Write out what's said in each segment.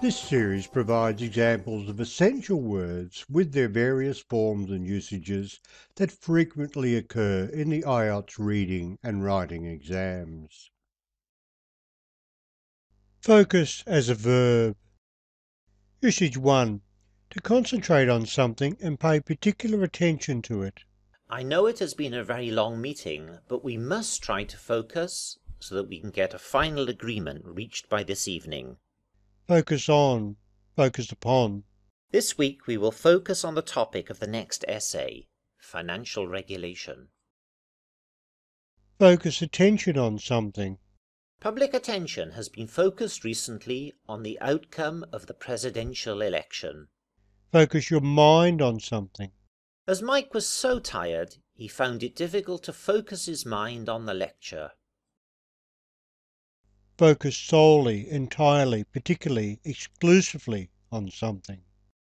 This series provides examples of essential words with their various forms and usages that frequently occur in the IELTS reading and writing exams. Focus as a verb. Usage 1. To concentrate on something and pay particular attention to it. I know it has been a very long meeting, but we must try to focus so that we can get a final agreement reached by this evening. Focus on. Focus upon. This week we will focus on the topic of the next essay, financial regulation. Focus attention on something. Public attention has been focused recently on the outcome of the presidential election. Focus your mind on something. As Mike was so tired, he found it difficult to focus his mind on the lecture. Focus solely, entirely, particularly, exclusively on something.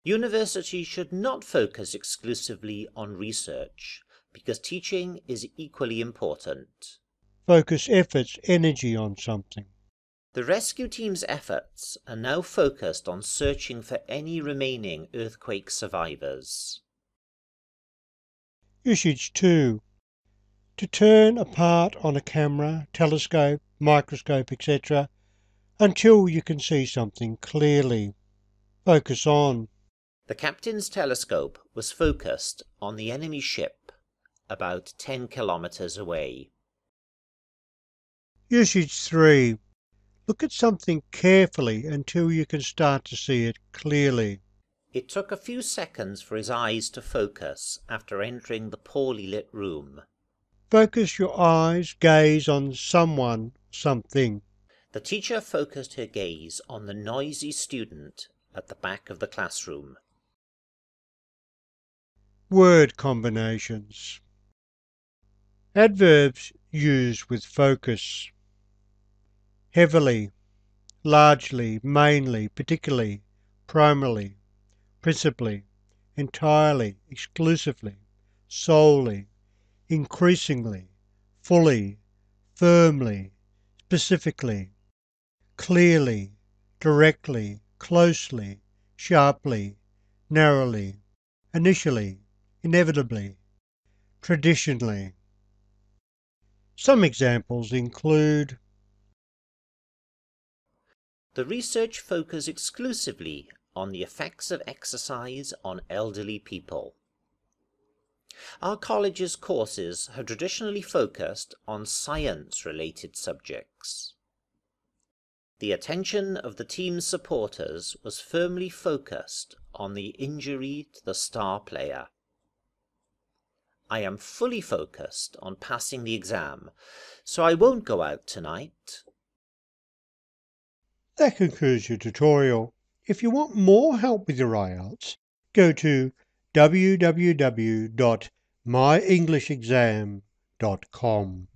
Universities should not focus exclusively on research, because teaching is equally important. Focus efforts, energy on something. The rescue team's efforts are now focused on searching for any remaining earthquake survivors. Usage 2. To turn a part on a camera, telescope, microscope, etc. until you can see something clearly. Focus on. The captain's telescope was focused on the enemy ship about 10 kilometers away. Usage 3. Look at something carefully until you can start to see it clearly. It took a few seconds for his eyes to focus after entering the poorly lit room. Focus your eyes, gaze on someone, something. The teacher focused her gaze on the noisy student at the back of the classroom. Word combinations. Adverbs used with focus. Heavily, largely, mainly, particularly, primarily, principally, entirely, exclusively, solely, increasingly, fully, firmly, specifically, clearly, directly, closely, sharply, narrowly, initially, inevitably, traditionally. Some examples include: The research focused exclusively on the effects of exercise on elderly people. Our college's courses have traditionally focused on science-related subjects. The attention of the team's supporters was firmly focused on the injury to the star player. I am fully focused on passing the exam, so I won't go out tonight. That concludes your tutorial. If you want more help with your IELTS, go to www.myenglishexam.com.